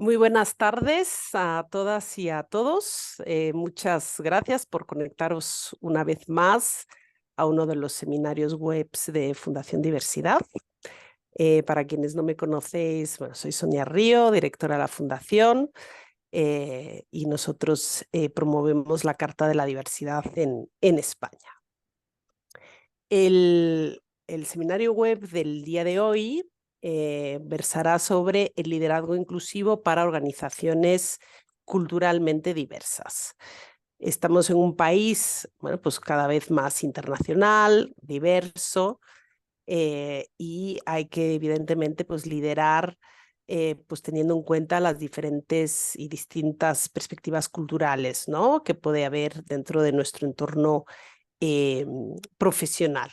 Muy buenas tardes a todas y a todos. Muchas gracias por conectaros una vez más a uno de los seminarios webs de Fundación Diversidad. Para quienes no me conocéis, bueno, soy Sonia Río, directora de la Fundación, y nosotros promovemos la Carta de la Diversidad en España. El seminario web del día de hoy versará sobre el liderazgo inclusivo para organizaciones culturalmente diversas. Estamos en un país, bueno, pues cada vez más internacional, diverso, y hay que evidentemente pues liderar pues teniendo en cuenta las diferentes y distintas perspectivas culturales, ¿no?, que puede haber dentro de nuestro entorno profesional.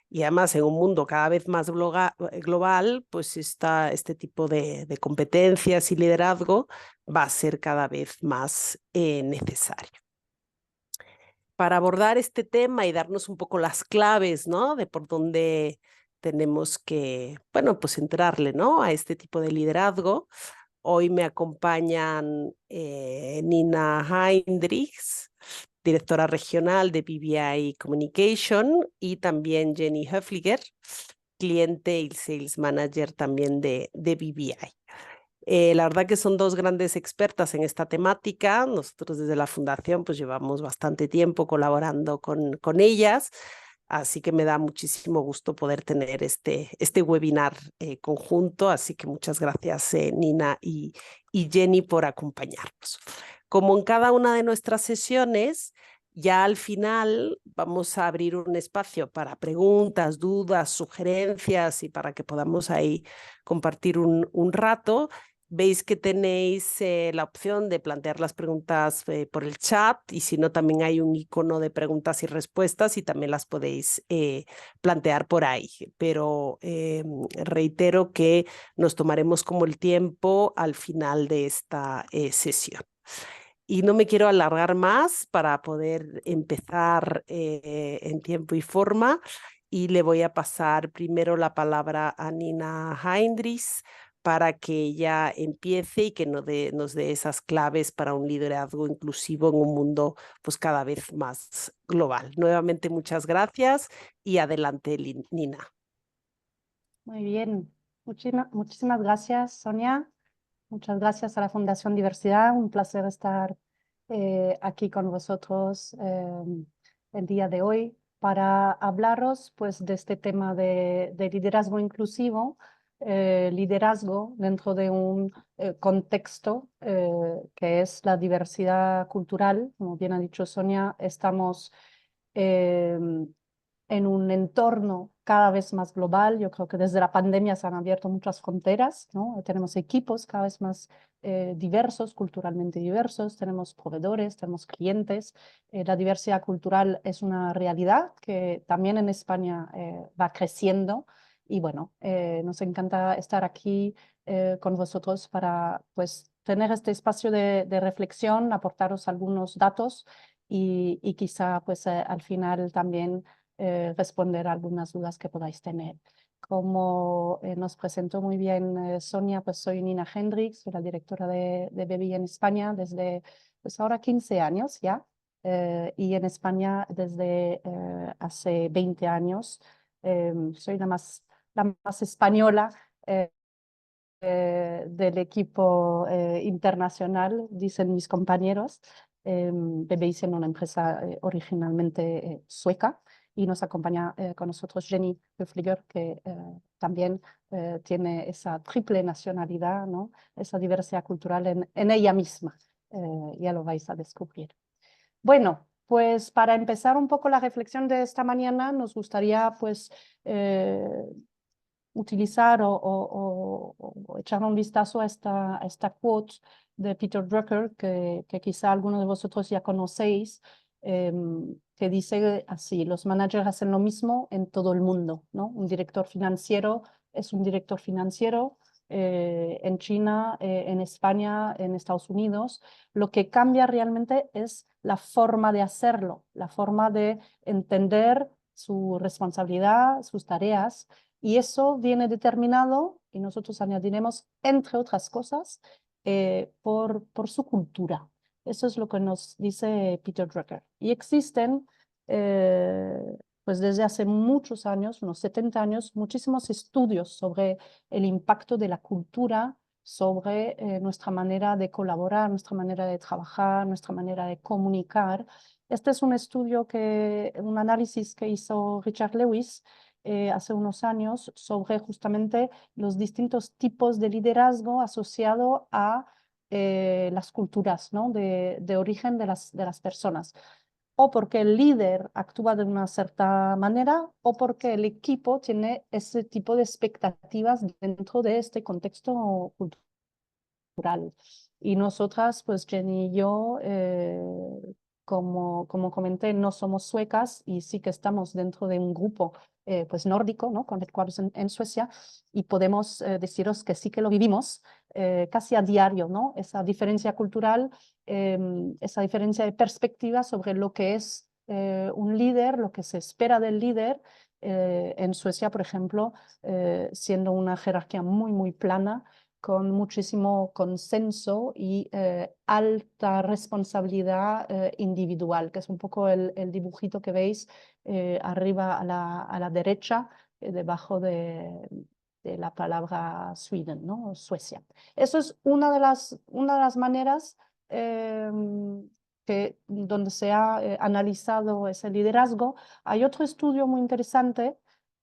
Y además en un mundo cada vez más global, pues este tipo de competencias y liderazgo va a ser cada vez más necesario. Para abordar este tema y darnos un poco las claves, ¿no?, de por dónde tenemos que, bueno, pues entrarle, ¿no?, a este tipo de liderazgo, hoy me acompañan Nina Heinrichs, directora regional de BBI Communication, y también Jenny Höfliger, cliente y sales manager también de BBI. La verdad que son dos grandes expertas en esta temática. Nosotros desde la Fundación pues llevamos bastante tiempo colaborando con ellas, así que me da muchísimo gusto poder tener este webinar conjunto, así que muchas gracias Nina y Jenny por acompañarnos. Como en cada una de nuestras sesiones, ya al final vamos a abrir un espacio para preguntas, dudas, sugerencias y para que podamos ahí compartir un rato. Veis que tenéis la opción de plantear las preguntas por el chat, y si no, también hay un icono de preguntas y respuestas y también las podéis plantear por ahí. Pero reitero que nos tomaremos como el tiempo al final de esta sesión. Y no me quiero alargar más para poder empezar en tiempo y forma, y le voy a pasar primero la palabra a Nina Heinrichs para que ella empiece y que nos dé esas claves para un liderazgo inclusivo en un mundo pues cada vez más global. Nuevamente muchas gracias y adelante Nina. Muy bien, muchísimas gracias, Sonia. Muchas gracias a la Fundación Diversidad. Un placer estar aquí con vosotros el día de hoy para hablaros pues, de este tema de liderazgo inclusivo, liderazgo dentro de un contexto que es la diversidad cultural. Como bien ha dicho Sonia, estamos en un entorno cada vez más global. Yo creo que desde la pandemia se han abierto muchas fronteras, ¿no? Tenemos equipos cada vez más diversos, culturalmente diversos, tenemos proveedores, tenemos clientes. La diversidad cultural es una realidad que también en España va creciendo, y bueno, nos encanta estar aquí con vosotros para pues, tener este espacio de reflexión, aportaros algunos datos y quizá pues, al final también responder algunas dudas que podáis tener. Como nos presentó muy bien Sonia, pues soy Nina Heinrichs, soy la directora de BBI en España desde pues ahora 15 años ya, y en España desde hace 20 años. Soy la más española del equipo internacional, dicen mis compañeros. BBI es una empresa originalmente sueca, y nos acompaña con nosotros Jenny Höfliger, que también tiene esa triple nacionalidad, ¿no? Esa diversidad cultural en ella misma. Ya lo vais a descubrir. Bueno, pues para empezar un poco la reflexión de esta mañana, nos gustaría pues utilizar o echar un vistazo a esta quote de Peter Drucker, que quizá algunos de vosotros ya conocéis, que dice así: los managers hacen lo mismo en todo el mundo, ¿no? Un director financiero es un director financiero en China, en España, en Estados Unidos. Lo que cambia realmente es la forma de hacerlo, la forma de entender su responsabilidad, sus tareas, y eso viene determinado, y nosotros añadiremos, entre otras cosas, por su cultura. Eso es lo que nos dice Peter Drucker. Y existen, pues desde hace muchos años, unos 70 años, muchísimos estudios sobre el impacto de la cultura sobre nuestra manera de colaborar, nuestra manera de trabajar, nuestra manera de comunicar. Este es un estudio, un análisis que hizo Richard Lewis hace unos años sobre justamente los distintos tipos de liderazgo asociado a las culturas, ¿no? de origen de las personas. O porque el líder actúa de una cierta manera o porque el equipo tiene ese tipo de expectativas dentro de este contexto cultural. Y nosotras, pues Jenny y yo, como comenté, no somos suecas y sí que estamos dentro de un grupo pues nórdico, ¿no? Con headquarters en Suecia, y podemos deciros que sí que lo vivimos casi a diario, ¿no? Esa diferencia cultural, esa diferencia de perspectiva sobre lo que es un líder, lo que se espera del líder. En Suecia, por ejemplo, siendo una jerarquía muy, muy plana, con muchísimo consenso y alta responsabilidad individual, que es un poco el dibujito que veis arriba a la derecha, debajo de la palabra Sweden, ¿no? Suecia. Eso es una de las maneras donde se ha analizado ese liderazgo. Hay otro estudio muy interesante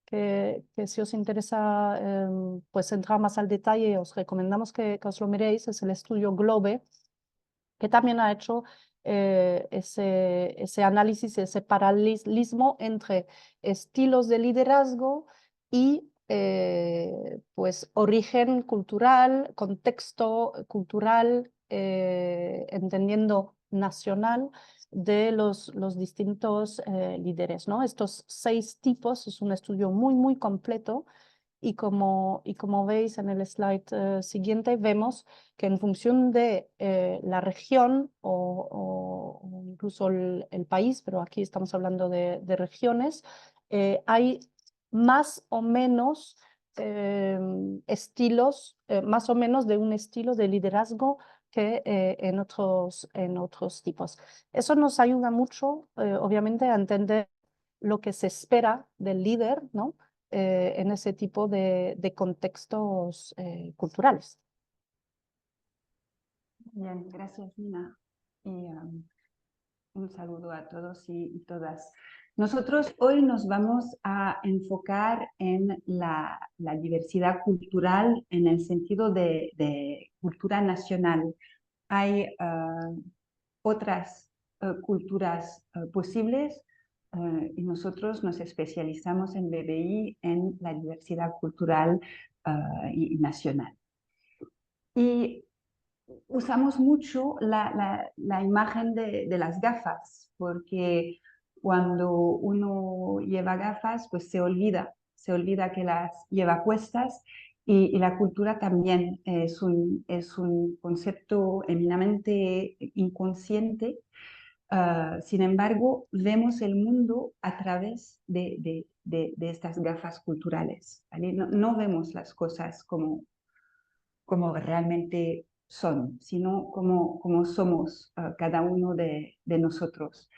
que si os interesa pues entrar más al detalle, os recomendamos que os lo miréis. Es el estudio Globe, que también ha hecho ese análisis, ese paralelismo entre estilos de liderazgo y pues origen cultural, contexto cultural, entendiendo nacional, de los distintos líderes, ¿no? Estos 6 tipos es un estudio muy, muy completo. Y como veis en el slide siguiente, vemos que en función de la región o incluso el país, pero aquí estamos hablando de regiones, hay más o menos estilos, más o menos de un estilo de liderazgo que en otros tipos. Eso nos ayuda mucho, obviamente, a entender lo que se espera del líder, ¿no? En ese tipo de contextos culturales. Bien, gracias, Nina. Y un saludo a todos y todas. Nosotros hoy nos vamos a enfocar en la diversidad cultural en el sentido de cultura nacional. Hay otras culturas posibles y nosotros nos especializamos en BBI en la diversidad cultural y nacional. Y usamos mucho la imagen de las gafas, porque cuando uno lleva gafas, pues se olvida que las lleva puestas, y la cultura también es un concepto eminentemente inconsciente. Sin embargo, vemos el mundo a través de estas gafas culturales, ¿vale? No vemos las cosas como realmente son, sino como somos cada uno de nosotros.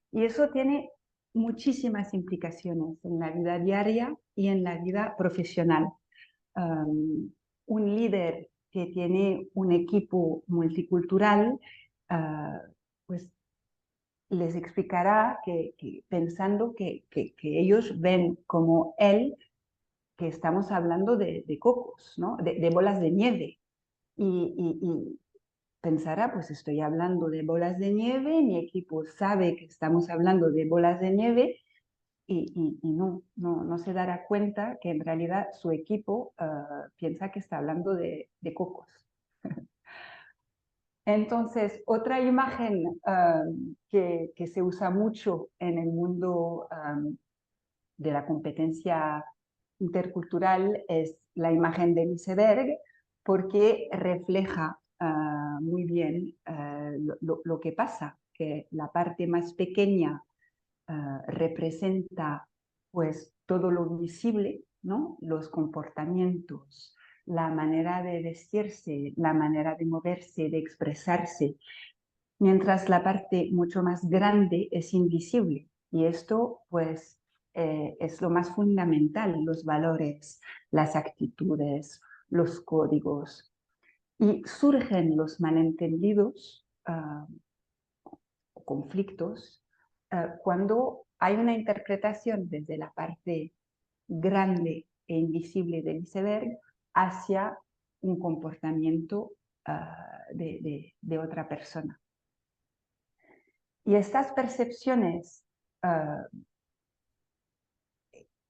Y eso tiene muchísimas implicaciones en la vida diaria y en la vida profesional. Un líder que tiene un equipo multicultural, pues les explicará pensando que ellos ven como él, que estamos hablando de cocos, ¿no? de bolas de nieve. Y pensará, pues estoy hablando de bolas de nieve, mi equipo sabe que estamos hablando de bolas de nieve, y no se dará cuenta que en realidad su equipo piensa que está hablando de cocos. Entonces, otra imagen que se usa mucho en el mundo de la competencia intercultural es la imagen del iceberg, porque refleja muy bien lo que pasa, que la parte más pequeña representa pues todo lo visible, ¿no? Los comportamientos, la manera de vestirse, la manera de moverse, de expresarse, mientras la parte mucho más grande es invisible. Y esto, pues, es lo más fundamental, los valores, las actitudes, los códigos. Y surgen los malentendidos o conflictos cuando hay una interpretación desde la parte grande e invisible del iceberg hacia un comportamiento de otra persona. Y estas percepciones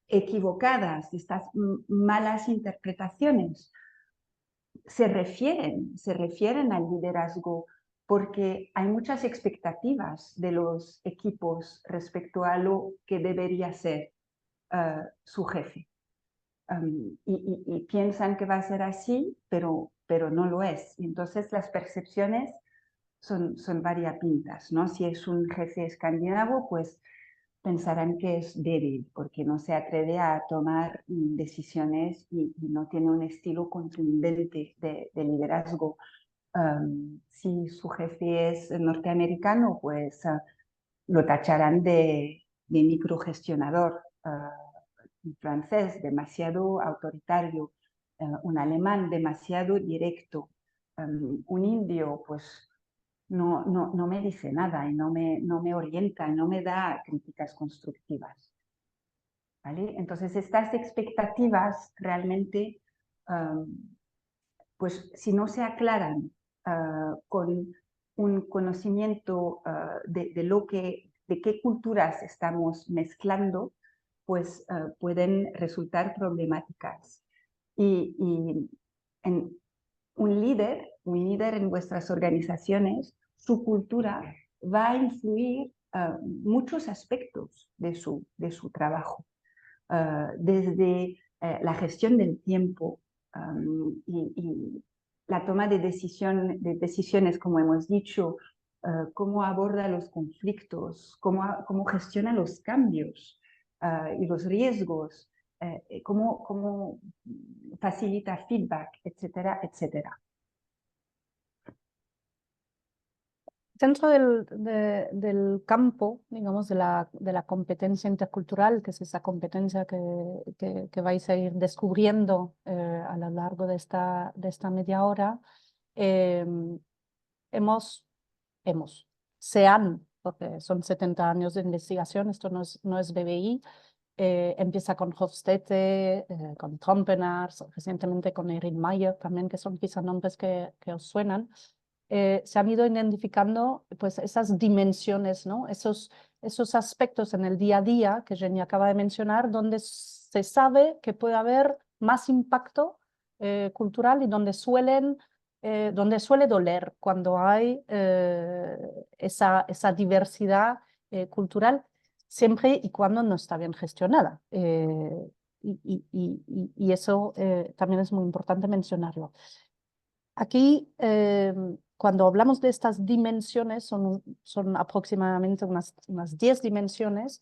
equivocadas, estas malas interpretaciones, se refieren al liderazgo porque hay muchas expectativas de los equipos respecto a lo que debería ser su jefe. Y piensan que va a ser así, pero no lo es. Y entonces las percepciones son variopintas, ¿no? Si es un jefe escandinavo, pues pensarán que es débil porque no se atreve a tomar decisiones y no tiene un estilo contundente de liderazgo. Si su jefe es norteamericano, pues lo tacharán de microgestionador. Un francés demasiado autoritario, un alemán demasiado directo, un indio pues no me dice nada y no me orienta, no me da críticas constructivas. ¿Vale? Entonces estas expectativas realmente, pues si no se aclaran con un conocimiento de qué culturas estamos mezclando, pues pueden resultar problemáticas. Y un líder en vuestras organizaciones, su cultura va a influir muchos aspectos de su trabajo, desde la gestión del tiempo y la toma de decisiones, como hemos dicho, cómo aborda los conflictos, cómo gestiona los cambios y los riesgos, cómo facilita feedback, etcétera, etcétera. Dentro del campo, digamos, de la competencia intercultural, que es esa competencia que vais a ir descubriendo a lo largo de esta media hora, se han, porque son 70 años de investigación, esto no es BBI, empieza con Hofstede, con Trompenaars, recientemente con Erin Meyer también, que son quizá nombres que os suenan. Se han ido identificando pues, esas dimensiones, ¿no? esos aspectos en el día a día que Jenny acaba de mencionar, donde se sabe que puede haber más impacto cultural y donde suele doler cuando hay esa diversidad cultural, siempre y cuando no está bien gestionada. Y eso también es muy importante mencionarlo. Aquí, cuando hablamos de estas dimensiones, son aproximadamente unas 10 dimensiones,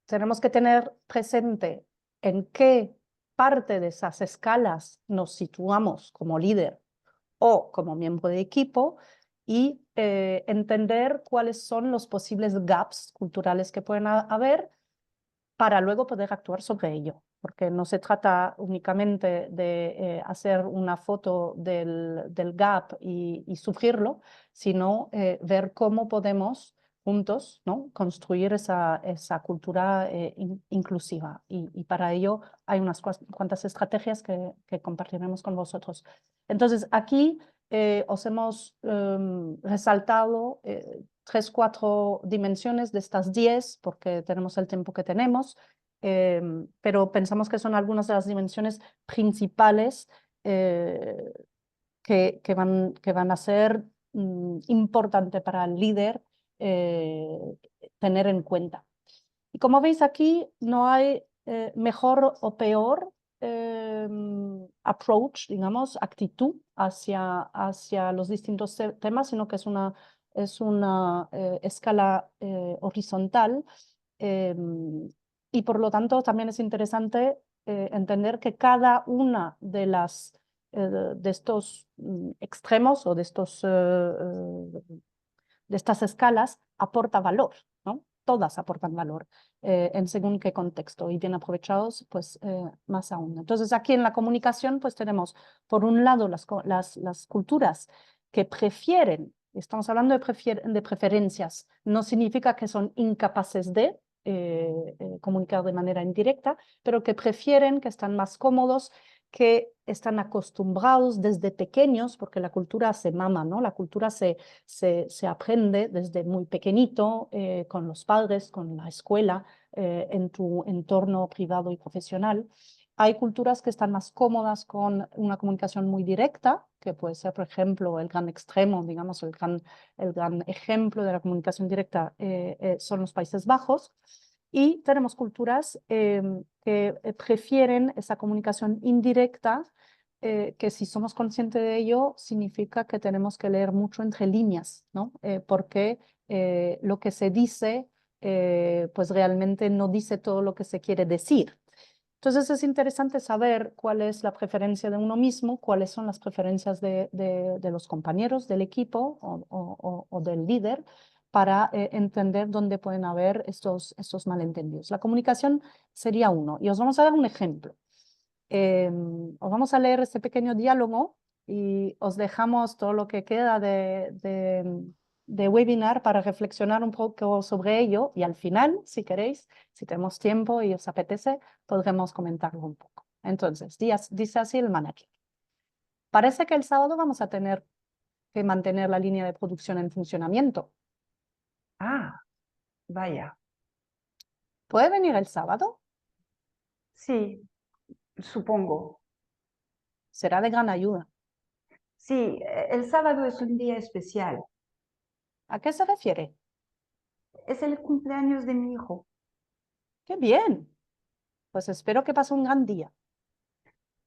tenemos que tener presente en qué parte de esas escalas nos situamos como líder o como miembro de equipo y entender cuáles son los posibles gaps culturales que pueden haber para luego poder actuar sobre ello. Porque no se trata únicamente de hacer una foto del gap y sufrirlo, sino ver cómo podemos juntos, ¿no?, construir esa cultura inclusiva. Y para ello hay unas cuantas estrategias que compartiremos con vosotros. Entonces, aquí os hemos resaltado 3, 4 dimensiones de estas 10, porque tenemos el tiempo que tenemos, pero pensamos que son algunas de las dimensiones principales que van a ser importantes para el líder tener en cuenta. Y como veis aquí, no hay mejor o peor approach, digamos, actitud hacia los distintos temas, sino que es una escala horizontal. Y por lo tanto también es interesante entender que cada una de estos extremos o de estas escalas aporta valor, ¿no? Todas aportan valor en según qué contexto, y bien aprovechados, pues más aún. Entonces aquí en la comunicación pues tenemos por un lado las culturas que prefieren, estamos hablando de preferencias, no significa que son incapaces de comunicar de manera indirecta, pero que prefieren, que están más cómodos, que están acostumbrados desde pequeños, porque la cultura se mama, ¿no? La cultura se aprende desde muy pequeñito, con los padres, con la escuela, en tu entorno privado y profesional. Hay culturas que están más cómodas con una comunicación muy directa, que puede ser, por ejemplo, el gran extremo, digamos, el gran ejemplo de la comunicación directa son los Países Bajos. Y tenemos culturas que prefieren esa comunicación indirecta, que si somos conscientes de ello, significa que tenemos que leer mucho entre líneas, ¿no? Porque lo que se dice, pues realmente no dice todo lo que se quiere decir. Entonces es interesante saber cuál es la preferencia de uno mismo, cuáles son las preferencias de los compañeros, del equipo o del líder, para entender dónde pueden haber estos malentendidos. La comunicación sería uno. Y os vamos a dar un ejemplo. Os vamos a leer este pequeño diálogo y os dejamos todo lo que queda de webinar para reflexionar un poco sobre ello, y al final, si queréis, si tenemos tiempo y os apetece, podremos comentarlo un poco. Entonces, dice así el manager. Parece que el sábado vamos a tener que mantener la línea de producción en funcionamiento. Ah, vaya. ¿Puede venir el sábado? Sí, supongo. Será de gran ayuda. Sí, el sábado es un día especial. ¿A qué se refiere? Es el cumpleaños de mi hijo. ¡Qué bien! Pues espero que pase un gran día.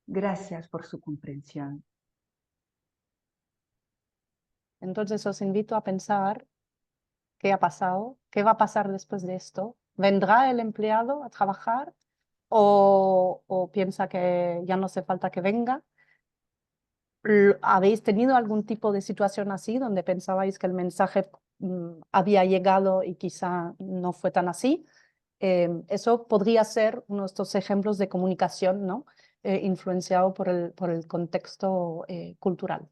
Gracias por su comprensión. Entonces os invito a pensar qué ha pasado, qué va a pasar después de esto. ¿Vendrá el empleado a trabajar o piensa que ya no hace falta que venga? ¿Habéis tenido algún tipo de situación así donde pensabais que el mensaje había llegado y quizá no fue tan así? Eso podría ser uno de estos ejemplos de comunicación, ¿no? Influenciado por el contexto cultural.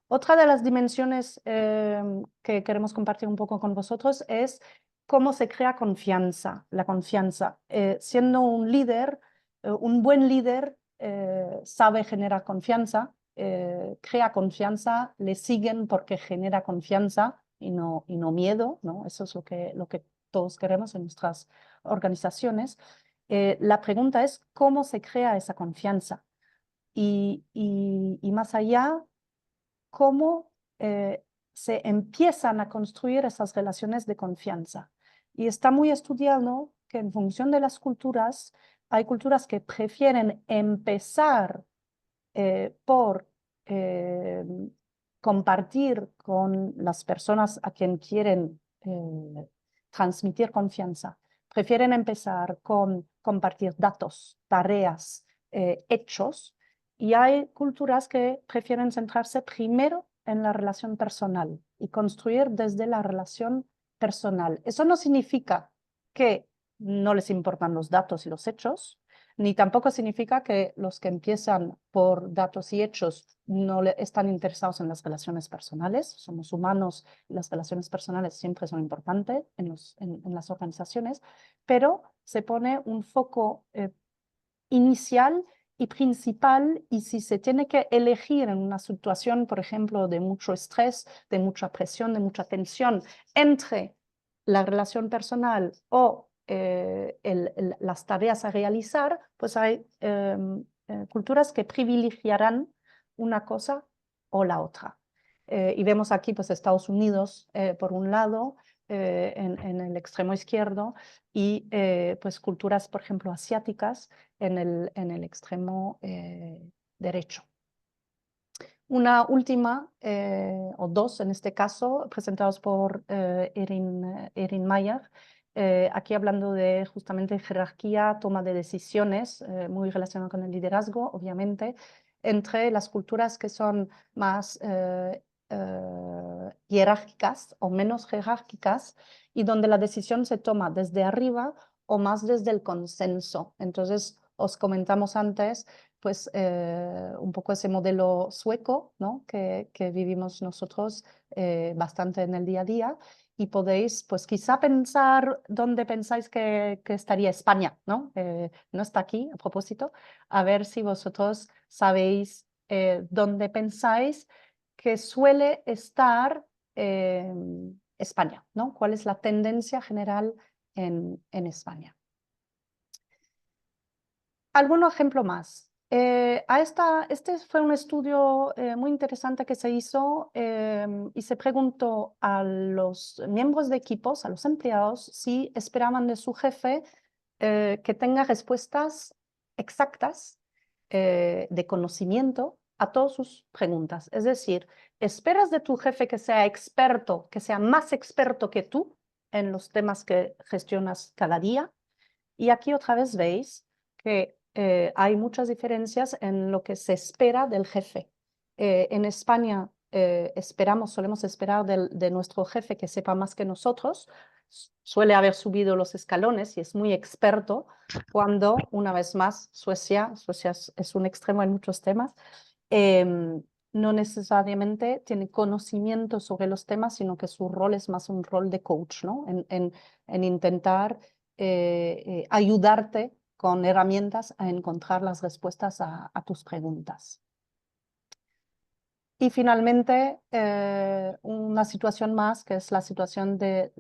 Otra de las dimensiones que queremos compartir un poco con vosotros es cómo se crea confianza. La confianza. Siendo un líder, un buen líder sabe generar confianza, crea confianza, le siguen porque genera confianza y no miedo, ¿no? Eso es lo que todos queremos en nuestras organizaciones. La pregunta es cómo se crea esa confianza. Y más allá, cómo se empiezan a construir esas relaciones de confianza. Y está muy estudiado que en función de las culturas, hay culturas que prefieren empezar por compartir con las personas a quien quieren transmitir confianza. Prefieren empezar con compartir datos, tareas, hechos, y hay culturas que prefieren centrarse primero en la relación personal y construir desde la relación personal. Eso no significa que no les importan los datos y los hechos, ni tampoco significa que los que empiezan por datos y hechos no están interesados en las relaciones personales. Somos humanos y las relaciones personales siempre son importantes en las organizaciones, pero se pone un foco inicial y principal, y si se tiene que elegir en una situación, por ejemplo, de mucho estrés, de mucha presión, de mucha tensión entre la relación personal o las tareas a realizar, pues hay culturas que privilegiarán una cosa o la otra. Y vemos aquí pues Estados Unidos por un lado, en el extremo izquierdo, y pues culturas, por ejemplo, asiáticas en el extremo derecho. Una última, o dos en este caso, presentados por Erin Mayer, aquí hablando de justamente jerarquía, toma de decisiones, muy relacionado con el liderazgo, obviamente, entre las culturas que son más jerárquicas o menos jerárquicas y donde la decisión se toma desde arriba o más desde el consenso. Entonces, os comentamos antes, pues un poco ese modelo sueco, ¿no? que vivimos nosotros bastante en el día a día. Y podéis, pues quizá pensar dónde pensáis que estaría España, ¿no? No está aquí, a propósito. A ver si vosotros sabéis dónde pensáis que suele estar España, ¿no? ¿Cuál es la tendencia general en España? ¿Algún ejemplo más? Este fue un estudio muy interesante que se hizo y se preguntó a los miembros de equipos, a los empleados, si esperaban de su jefe que tenga respuestas exactas de conocimiento a todas sus preguntas. Es decir, ¿esperas de tu jefe que sea experto, que sea más experto que tú en los temas que gestionas cada día? Y aquí otra vez veis que hay muchas diferencias en lo que se espera del jefe. En España solemos esperar de nuestro jefe que sepa más que nosotros. Suele haber subido los escalones y es muy experto, cuando, una vez más, Suecia es un extremo en muchos temas, no necesariamente tiene conocimiento sobre los temas, sino que su rol es más un rol de coach, ¿no? En intentar ayudarte con herramientas a encontrar las respuestas a tus preguntas. Y finalmente, una situación más, que es la situación de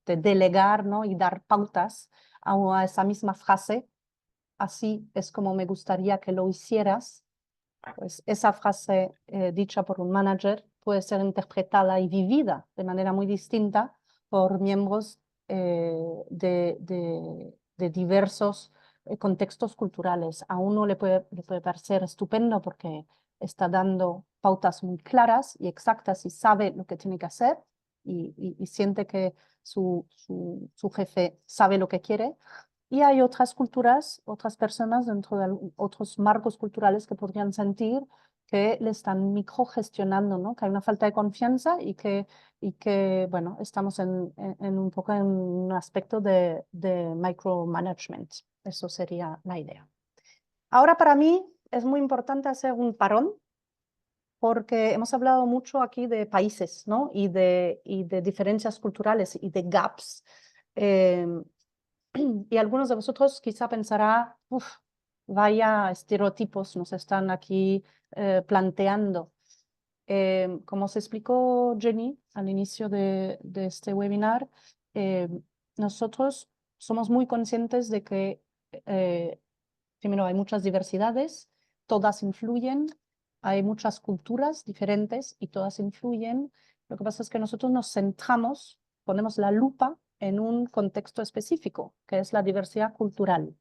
delegar, ¿no? Y dar pautas a esa misma frase. Así es como me gustaría que lo hicieras. Pues esa frase dicha por un manager puede ser interpretada y vivida de manera muy distinta por miembros de diversos contextos culturales. A uno le puede parecer estupendo porque está dando pautas muy claras y exactas y sabe lo que tiene que hacer y siente que su jefe sabe lo que quiere. Y hay otras culturas, otras personas dentro de otros marcos culturales que podrían sentir que le están microgestionando, ¿no? Que hay una falta de confianza y que bueno, estamos en un poco en un aspecto de micromanagement. Eso sería la idea. Ahora para mí es muy importante hacer un parón, porque hemos hablado mucho aquí de países, ¿no? Y de diferencias culturales y de gaps. Y algunos de vosotros quizá pensará, vaya estereotipos nos están aquí planteando. Como se explicó Jenny al inicio de este webinar, nosotros somos muy conscientes de que primero hay muchas diversidades, todas influyen, hay muchas culturas diferentes y todas influyen. Lo que pasa es que nosotros nos centramos, ponemos la lupa en un contexto específico, que es la diversidad cultural.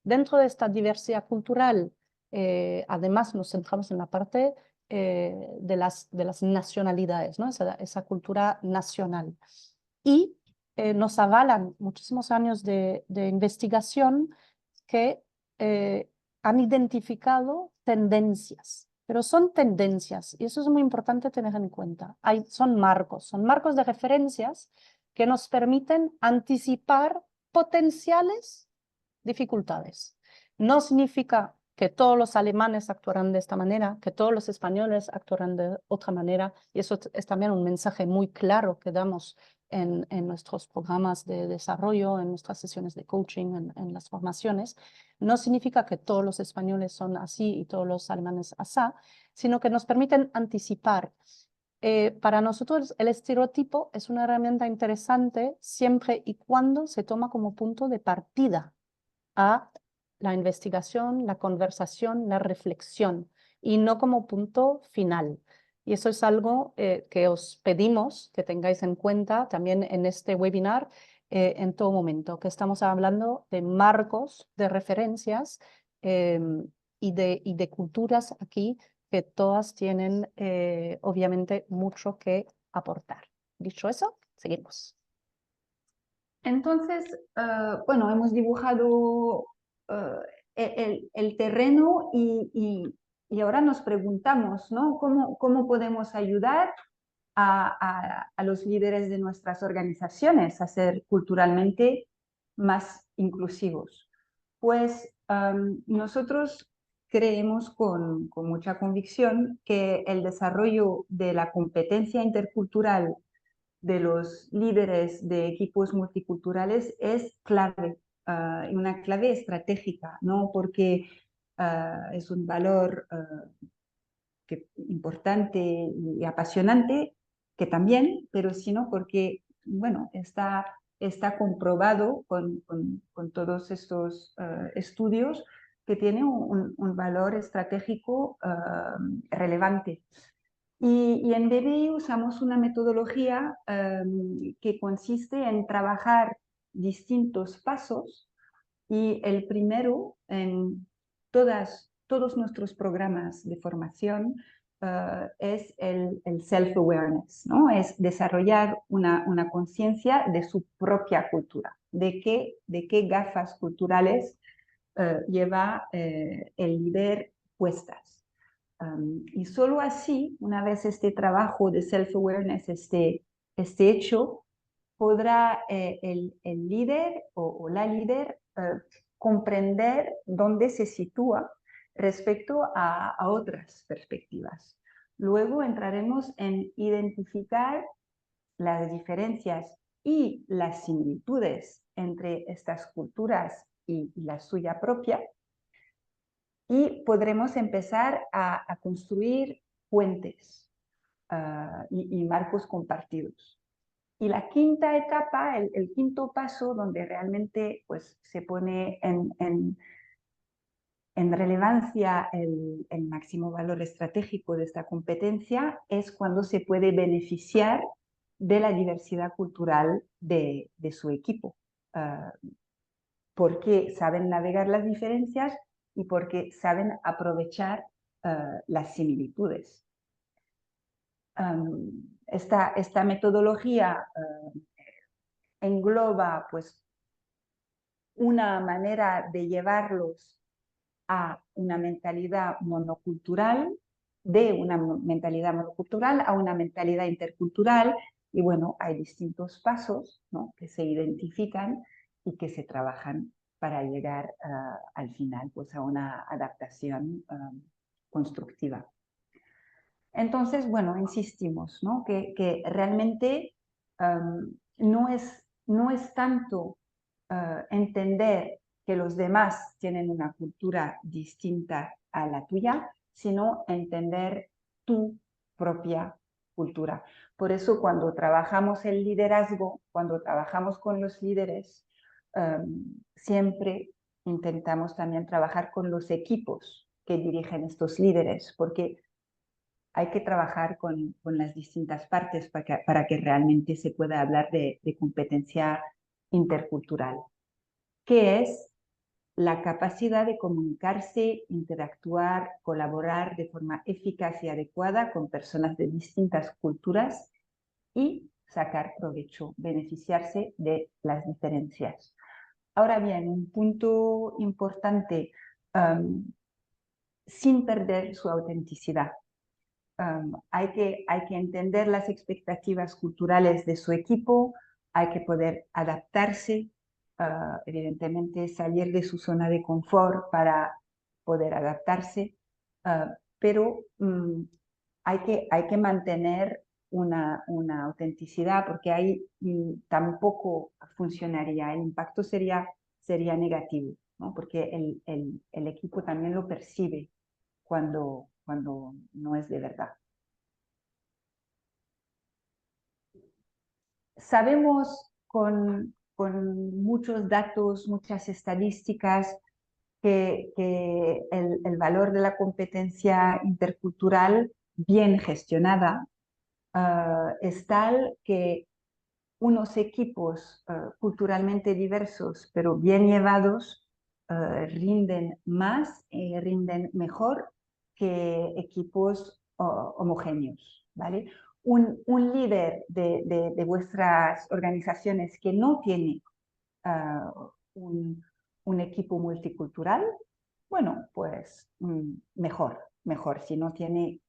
Dentro de esta diversidad cultural, además nos centramos en la parte de las nacionalidades, ¿no? esa cultura nacional. Y nos avalan muchísimos años de investigación que han identificado tendencias, pero son tendencias y eso es muy importante tener en cuenta. Son marcos de referencias que nos permiten anticipar potenciales dificultades. No significa que todos los alemanes actuarán de esta manera, que todos los españoles actuarán de otra manera, y eso es también un mensaje muy claro que damos en nuestros programas de desarrollo, en nuestras sesiones de coaching, en las formaciones. No significa que todos los españoles son así y todos los alemanes asá, sino que nos permiten anticipar. Para nosotros el estereotipo es una herramienta interesante siempre y cuando se toma como punto de partida a la investigación, la conversación, la reflexión y no como punto final. Y eso es algo que os pedimos que tengáis en cuenta también en este webinar en todo momento, que estamos hablando de marcos, de referencias y de culturas aquí que todas tienen obviamente mucho que aportar. Dicho eso, seguimos. Entonces, bueno, hemos dibujado el terreno y ahora nos preguntamos, ¿no? ¿Cómo podemos ayudar a los líderes de nuestras organizaciones a ser culturalmente más inclusivos? Pues nosotros creemos con mucha convicción que el desarrollo de la competencia intercultural de los líderes de equipos multiculturales es clave, una clave estratégica, ¿no? Porque es un valor importante y apasionante, que también, pero sino porque, bueno, está comprobado con todos estos estudios que tiene un valor estratégico relevante. Y en BBI usamos una metodología que consiste en trabajar distintos pasos y el primero en todos nuestros programas de formación es el self-awareness, ¿no? Es desarrollar una conciencia de su propia cultura, de qué gafas culturales lleva el líder puestas. Y solo así, una vez este trabajo de self-awareness esté hecho, podrá el líder o la líder comprender dónde se sitúa respecto a otras perspectivas. Luego entraremos en identificar las diferencias y las similitudes entre estas culturas y la suya propia, y podremos empezar a construir puentes y marcos compartidos. Y la quinta etapa, el quinto paso, donde realmente pues, se pone en relevancia el máximo valor estratégico de esta competencia, es cuando se puede beneficiar de la diversidad cultural de su equipo, porque saben navegar las diferencias y porque saben aprovechar las similitudes. Esta metodología engloba pues, una manera de llevarlos a una mentalidad monocultural, de una mentalidad monocultural a una mentalidad intercultural, y bueno, hay distintos pasos, ¿no?, que se identifican y que se trabajan para llegar al final pues, a una adaptación constructiva. Entonces, bueno, insistimos, ¿no?, que realmente no es tanto entender que los demás tienen una cultura distinta a la tuya, sino entender tu propia cultura. Por eso cuando trabajamos el liderazgo, cuando trabajamos con los líderes, siempre intentamos también trabajar con los equipos que dirigen estos líderes, porque hay que trabajar con las distintas partes para que realmente se pueda hablar de competencia intercultural, que es la capacidad de comunicarse, interactuar, colaborar de forma eficaz y adecuada con personas de distintas culturas y sacar provecho, beneficiarse de las diferencias. Ahora bien, un punto importante, sin perder su autenticidad. Hay que entender las expectativas culturales de su equipo, hay que poder adaptarse, evidentemente salir de su zona de confort para poder adaptarse, pero hay que mantener una autenticidad, porque ahí tampoco funcionaría, el impacto sería negativo, ¿no?, porque el equipo también lo percibe cuando no es de verdad. Sabemos con muchos datos, muchas estadísticas, que el valor de la competencia intercultural bien gestionada es tal que unos equipos culturalmente diversos, pero bien llevados, rinden más y rinden mejor que equipos homogéneos, ¿vale? Un líder de vuestras organizaciones que no tiene un equipo multicultural, bueno, pues mejor. Si no tiene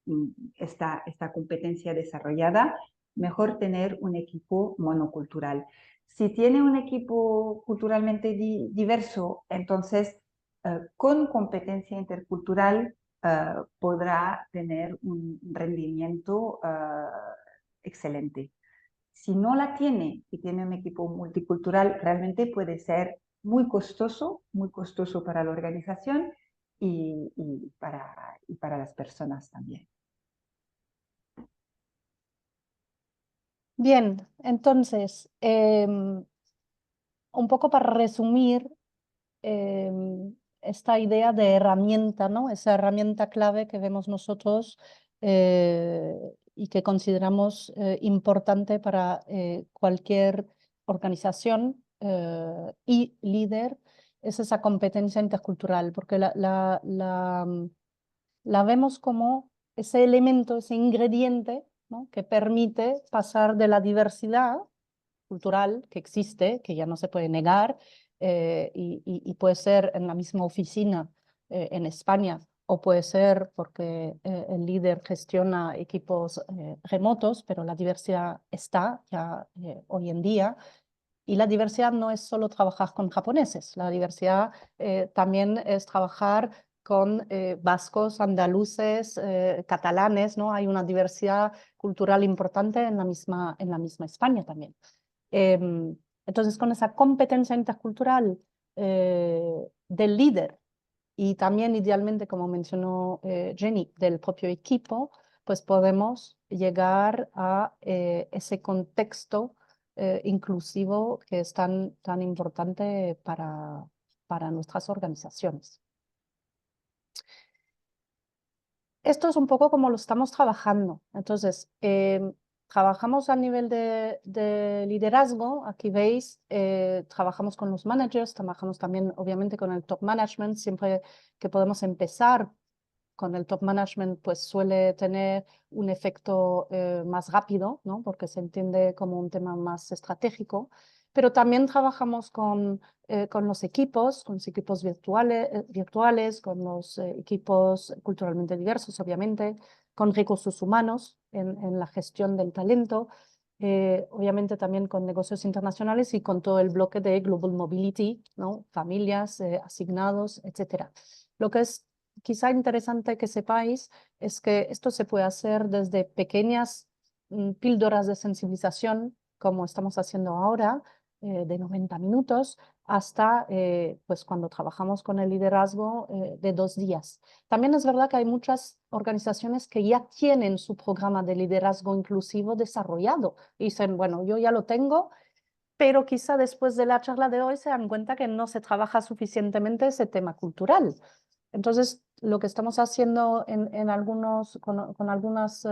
esta competencia desarrollada, mejor tener un equipo monocultural. Si tiene un equipo culturalmente diverso, entonces con competencia intercultural podrá tener un rendimiento excelente. Si no la tiene y tiene un equipo multicultural, realmente puede ser muy costoso para la organización y para las personas también. Bien, entonces, un poco para resumir esta idea de herramienta, ¿no? Esa herramienta clave que vemos nosotros y que consideramos importante para cualquier organización y líder, es esa competencia intercultural, porque la vemos como ese elemento, ese ingrediente, ¿no? Que permite pasar de la diversidad cultural que existe, que ya no se puede negar, y puede ser en la misma oficina en España, o puede ser porque el líder gestiona equipos remotos, pero la diversidad está ya hoy en día. Y la diversidad no es solo trabajar con japoneses, la diversidad también es trabajar con vascos, andaluces, catalanes, ¿no? Hay una diversidad cultural importante en la misma España también. Entonces, con esa competencia intercultural del líder y también idealmente, como mencionó Jenny, del propio equipo, pues podemos llegar a ese contexto inclusivo que es tan importante para nuestras organizaciones. Esto es un poco como lo estamos trabajando. Entonces, trabajamos a nivel de liderazgo. Aquí veis, trabajamos con los managers, trabajamos también obviamente con el top management. Siempre que podemos empezar con el top management, pues suele tener un efecto más rápido, ¿no? Porque se entiende como un tema más estratégico. Pero también trabajamos con los equipos virtuales, con los equipos culturalmente diversos, obviamente, con recursos humanos en la gestión del talento, obviamente también con negocios internacionales y con todo el bloque de Global Mobility, ¿no? Familias, asignados, etc. Lo que es quizá interesante que sepáis es que esto se puede hacer desde pequeñas píldoras de sensibilización, como estamos haciendo ahora, de 90 minutos, hasta pues cuando trabajamos con el liderazgo de 2 días. También es verdad que hay muchas organizaciones que ya tienen su programa de liderazgo inclusivo desarrollado y dicen, bueno, yo ya lo tengo, pero quizá después de la charla de hoy se dan cuenta que no se trabaja suficientemente ese tema cultural. Entonces, lo que estamos haciendo con algunas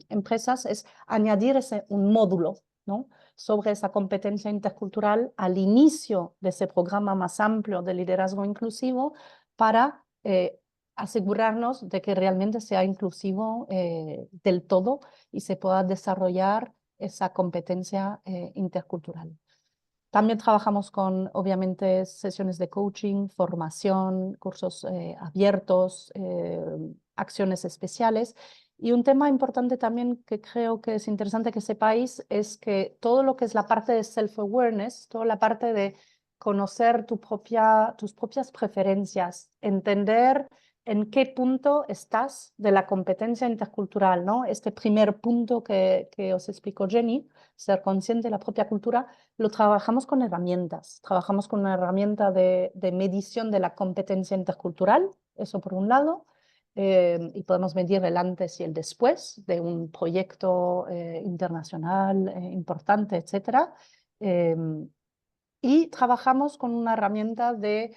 empresas es añadir un módulo, ¿no? Sobre esa competencia intercultural al inicio de ese programa más amplio de liderazgo inclusivo para asegurarnos de que realmente sea inclusivo del todo y se pueda desarrollar esa competencia intercultural. También trabajamos con, obviamente, sesiones de coaching, formación, cursos abiertos, acciones especiales. Y un tema importante también que creo que es interesante que sepáis es que todo lo que es la parte de self-awareness, toda la parte de conocer tus propias preferencias, entender en qué punto estás de la competencia intercultural, ¿no? Este primer punto que os explicó Jenny, ser consciente de la propia cultura, lo trabajamos con herramientas. Trabajamos con una herramienta de medición de la competencia intercultural, eso por un lado, y podemos medir el antes y el después de un proyecto internacional importante, etc. Y trabajamos con una herramienta de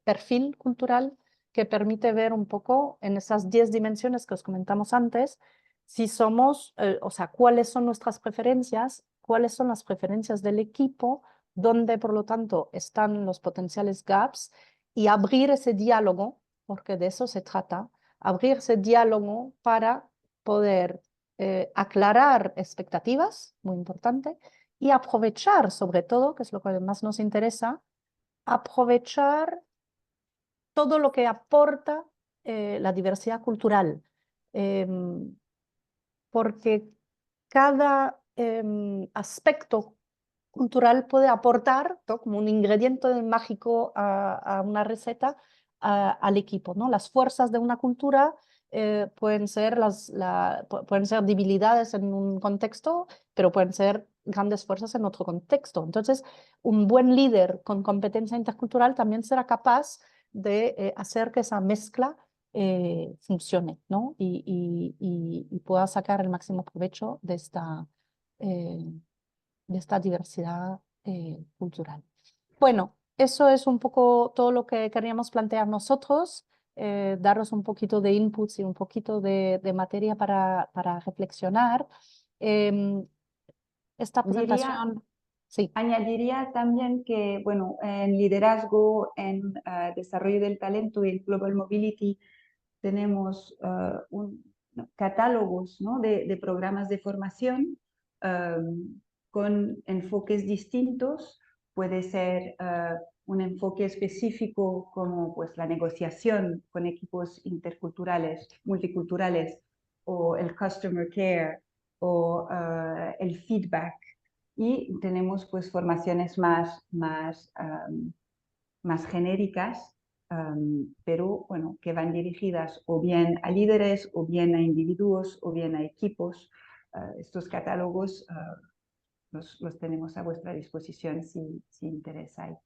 perfil cultural que permite ver un poco en esas 10 dimensiones que os comentamos antes, si somos, o sea, cuáles son nuestras preferencias, cuáles son las preferencias del equipo, dónde por lo tanto están los potenciales gaps y abrir ese diálogo, porque de eso se trata, abrir ese diálogo para poder aclarar expectativas, muy importante, y aprovechar, sobre todo, que es lo que más nos interesa, aprovechar todo lo que aporta la diversidad cultural, porque cada aspecto cultural puede aportar, ¿no?, como un ingrediente mágico a una receta al equipo, ¿no? Las fuerzas de una cultura pueden ser, pueden ser debilidades en un contexto, pero pueden ser grandes fuerzas en otro contexto. Entonces, un buen líder con competencia intercultural también será capaz de hacer que esa mezcla funcione, ¿no? Y pueda sacar el máximo provecho eh, de esta diversidad cultural. Bueno, eso es un poco todo lo que queríamos plantear nosotros, daros un poquito de inputs y un poquito de materia para reflexionar. Esta presentación, sí. Añadiría también que, bueno, en liderazgo, en desarrollo del talento y el Global Mobility, tenemos catálogos, ¿no?, de programas de formación con enfoques distintos. Puede ser un enfoque específico como pues, la negociación con equipos interculturales, multiculturales, o el customer care, o el feedback. Y tenemos pues formaciones más genéricas, pero bueno, que van dirigidas o bien a líderes, o bien a individuos, o bien a equipos. Estos catálogos los tenemos a vuestra disposición si interesáis.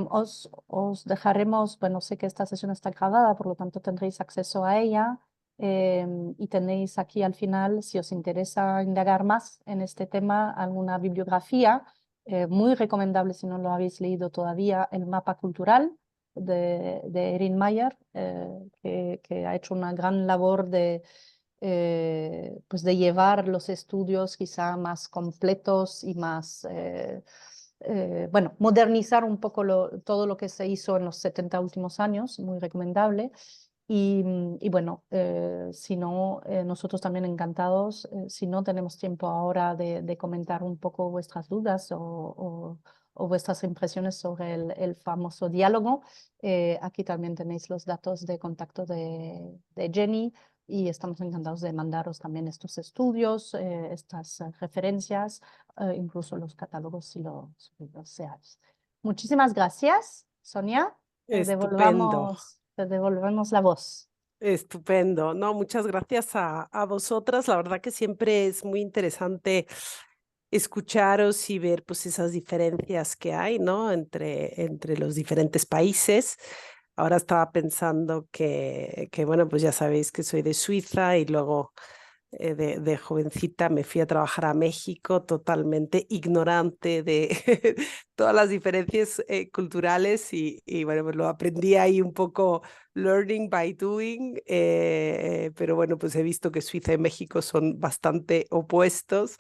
Os dejaremos, bueno, sé que esta sesión está grabada, por lo tanto tendréis acceso a ella, y tenéis aquí al final, si os interesa indagar más en este tema, alguna bibliografía muy recomendable si no lo habéis leído todavía, el mapa cultural de Erin Meyer, que ha hecho una gran labor pues de llevar los estudios quizá más completos y más bueno, modernizar un poco todo lo que se hizo en los 70 últimos años, muy recomendable. Y bueno, si no, nosotros también encantados, si no tenemos tiempo ahora de comentar un poco vuestras dudas o vuestras impresiones sobre el famoso diálogo, aquí también tenéis los datos de contacto de Jenny, y estamos encantados de mandaros también estos estudios, estas referencias, incluso los catálogos si lo deseáis. Muchísimas gracias, Sonia. Estupendo. Te devolvemos la voz. Estupendo. No, muchas gracias a vosotras. La verdad que siempre es muy interesante escucharos y ver pues esas diferencias que hay, ¿no?, entre los diferentes países. Ahora estaba pensando que, bueno, pues ya sabéis que soy de Suiza y luego de jovencita me fui a trabajar a México totalmente ignorante de todas las diferencias culturales y bueno, pues lo aprendí ahí un poco learning by doing, pero bueno, pues he visto que Suiza y México son bastante opuestos.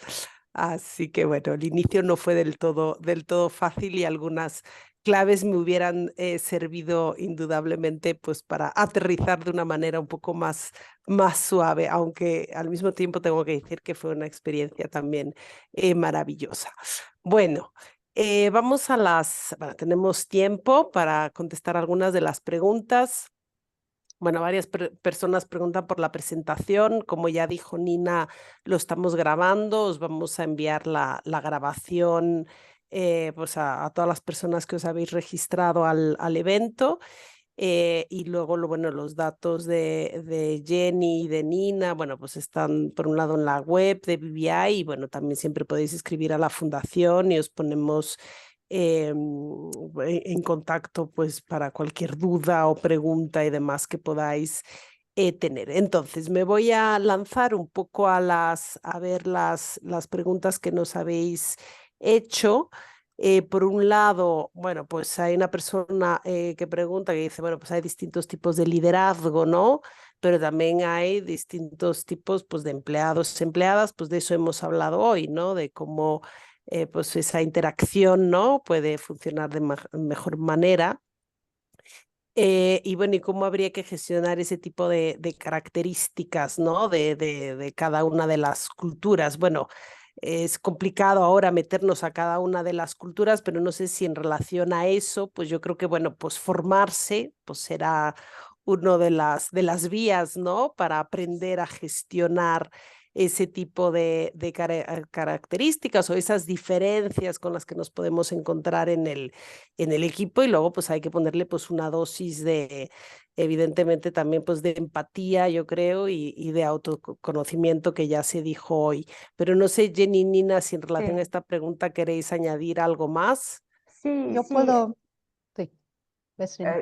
Así que bueno, el inicio no fue del todo fácil y algunas claves me hubieran servido indudablemente pues para aterrizar de una manera un poco más suave, aunque al mismo tiempo tengo que decir que fue una experiencia también maravillosa. Bueno, vamos a bueno, tenemos tiempo para contestar algunas de las preguntas. Bueno, varias personas preguntan por la presentación. Como ya dijo Nina, lo estamos grabando. Os vamos a enviar la grabación pues a todas las personas que os habéis registrado al evento. Y luego, bueno, los datos de Jenny y de Nina, bueno, pues están por un lado en la web de BBI y bueno, también siempre podéis escribir a la fundación y os ponemos en contacto pues para cualquier duda o pregunta y demás que podáis tener. Entonces, me voy a lanzar un poco a ver las preguntas que nos habéis hecho. Por un lado, bueno, pues hay una persona que pregunta, que dice, bueno, pues hay distintos tipos de liderazgo, ¿no? Pero también hay distintos tipos, pues, de empleados, empleadas, pues de eso hemos hablado hoy, ¿no? De cómo, pues, esa interacción, ¿no?, puede funcionar de mejor manera. Y bueno, y cómo habría que gestionar ese tipo de características, ¿no?, de cada una de las culturas. Bueno, es complicado ahora meternos a cada una de las culturas, pero no sé si en relación a eso, pues yo creo que, bueno, pues formarse, pues será uno de las vías, ¿no? Para aprender a gestionar ese tipo de características o esas diferencias con las que nos podemos encontrar en el equipo, y luego pues hay que ponerle pues una dosis de, evidentemente también pues de empatía, yo creo, y de autoconocimiento, que ya se dijo hoy. Pero no sé, Jenny, Nina, si en relación a Sí, esta pregunta queréis añadir algo más. sí, Yo sí. puedo, sí, Vesrina.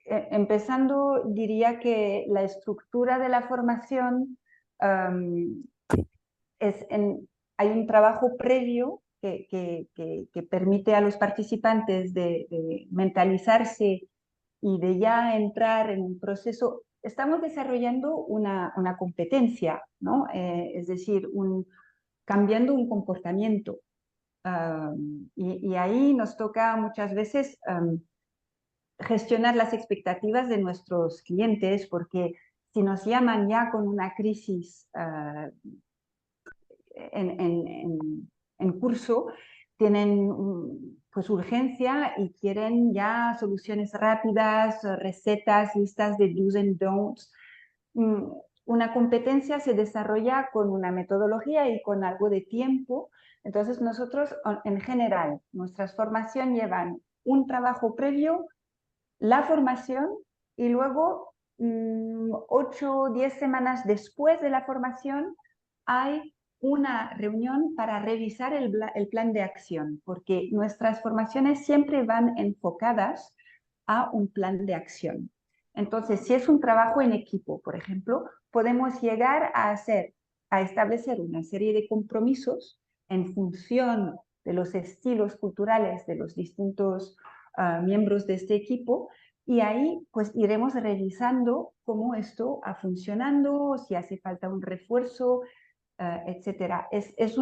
Empezando, diría que la estructura de la formación um, hay un trabajo previo que permite a los participantes de mentalizarse y de ya entrar en un proceso. Estamos desarrollando una competencia, ¿no? Es decir, cambiando un comportamiento. Y ahí nos toca muchas veces gestionar las expectativas de nuestros clientes, porque si nos llaman ya con una crisis en curso, tienen pues urgencia y quieren ya soluciones rápidas, recetas, listas de do's and don'ts. Una competencia se desarrolla con una metodología y con algo de tiempo. Entonces nosotros, en general, nuestras formaciones llevan un trabajo previo, la formación, y luego 8 o 10 semanas después de la formación hay una reunión para revisar el plan de acción, porque nuestras formaciones siempre van enfocadas a un plan de acción. Entonces, si es un trabajo en equipo, por ejemplo, podemos llegar a establecer una serie de compromisos en función de los estilos culturales de los distintos miembros de este equipo, y ahí pues iremos revisando cómo esto ha funcionando, si hace falta un refuerzo, etcétera. Es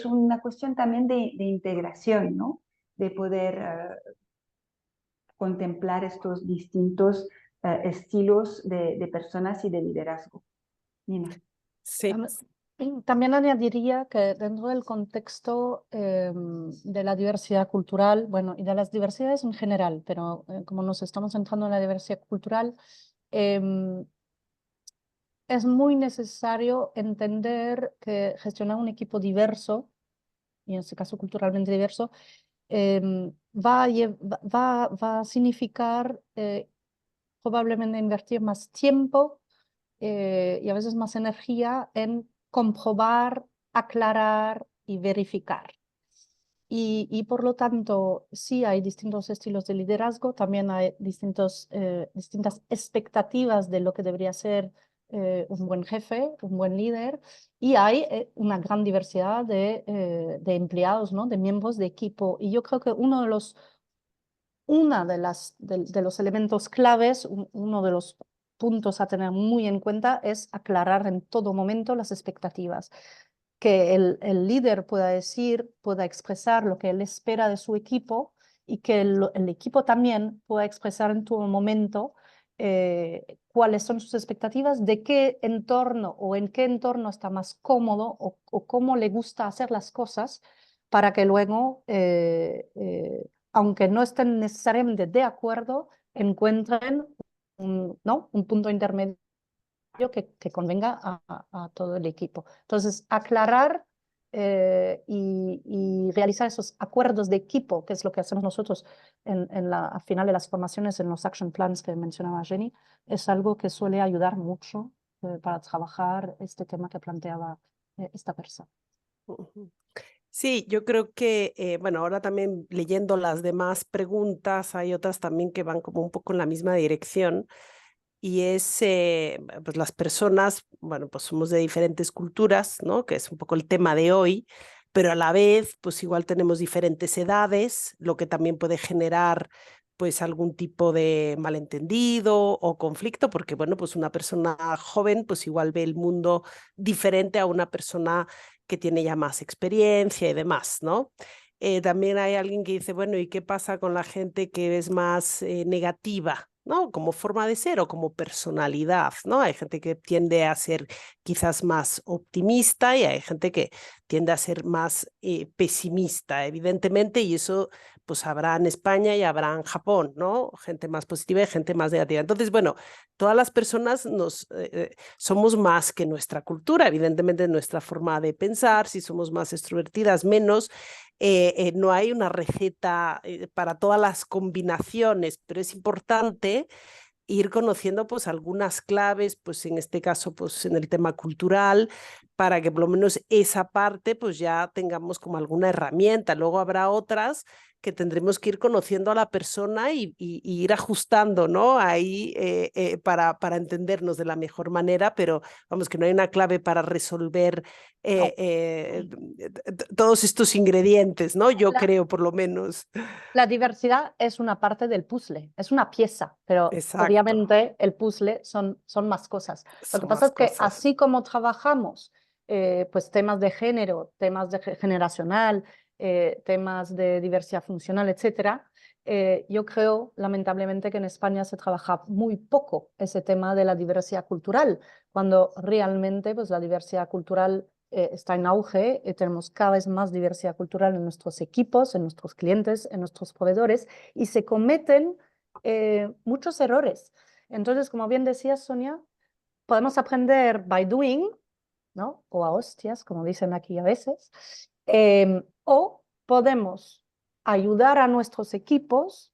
una cuestión también de integración, ¿no? De poder contemplar estos distintos estilos de personas y de liderazgo. Nina. Sí. También añadiría que dentro del contexto de la diversidad cultural, bueno, y de las diversidades en general, pero como nos estamos centrando en la diversidad cultural, es muy necesario entender que gestionar un equipo diverso, y en este caso culturalmente diverso, va a significar probablemente invertir más tiempo y a veces más energía en comprobar, aclarar y verificar. Y por lo tanto, sí hay distintos estilos de liderazgo, también hay distintas expectativas de lo que debería ser un buen jefe, un buen líder, y hay una gran diversidad de empleados, ¿no? De miembros de equipo. Y yo creo que uno de los elementos claves, uno de los puntos a tener muy en cuenta es aclarar en todo momento las expectativas. Que el líder pueda decir, pueda expresar lo que él espera de su equipo, y que el equipo también pueda expresar en todo momento cuáles son sus expectativas, de qué entorno o en qué entorno está más cómodo o cómo le gusta hacer las cosas, para que luego aunque no estén necesariamente de acuerdo, encuentren un punto intermedio que convenga a todo el equipo. Entonces, aclarar y realizar esos acuerdos de equipo, que es lo que hacemos nosotros al final de las formaciones, en los action plans que mencionaba Jenny, es algo que suele ayudar mucho para trabajar este tema que planteaba esta persona. Sí, yo creo que, bueno, ahora también leyendo las demás preguntas, hay otras también que van como un poco en la misma dirección, y es, pues las personas, bueno, pues somos de diferentes culturas, ¿no? Que es un poco el tema de hoy, pero a la vez, pues igual tenemos diferentes edades, lo que también puede generar pues algún tipo de malentendido o conflicto, porque bueno, pues una persona joven pues igual ve el mundo diferente a una persona que tiene ya más experiencia y demás, ¿no? También hay alguien que dice, bueno, ¿y qué pasa con la gente que es más negativa, ¿no? Como forma de ser o como personalidad, ¿no? Hay gente que tiende a ser quizás más optimista y hay gente que tiende a ser más pesimista, evidentemente, y eso pues habrá en España y habrá en Japón, ¿no? Gente más positiva y gente más negativa. Entonces, bueno, todas las personas somos más que nuestra cultura, evidentemente nuestra forma de pensar, si somos más extrovertidas, menos. No hay una receta para todas las combinaciones, pero es importante ir conociendo pues algunas claves, pues en este caso pues en el tema cultural, para que por lo menos esa parte pues ya tengamos como alguna herramienta. Luego habrá otras que tendremos que ir conociendo a la persona y ir ajustando, ¿no? Ahí para entendernos de la mejor manera, pero vamos, que no hay una clave para resolver todos estos ingredientes, ¿no? Yo creo, por lo menos. La diversidad es una parte del puzzle, es una pieza, pero Exacto. obviamente el puzzle son más cosas. Lo que pasa es que así como trabajamos pues temas de género, temas de generacional, temas de diversidad funcional, etcétera, yo creo lamentablemente que en España se trabaja muy poco ese tema de la diversidad cultural, cuando realmente pues la diversidad cultural está en auge, tenemos cada vez más diversidad cultural en nuestros equipos, en nuestros clientes, en nuestros proveedores, y se cometen muchos errores. Entonces, como bien decías, Sonia, podemos aprender by doing, ¿no? O a hostias, como dicen aquí a veces, o podemos ayudar a nuestros equipos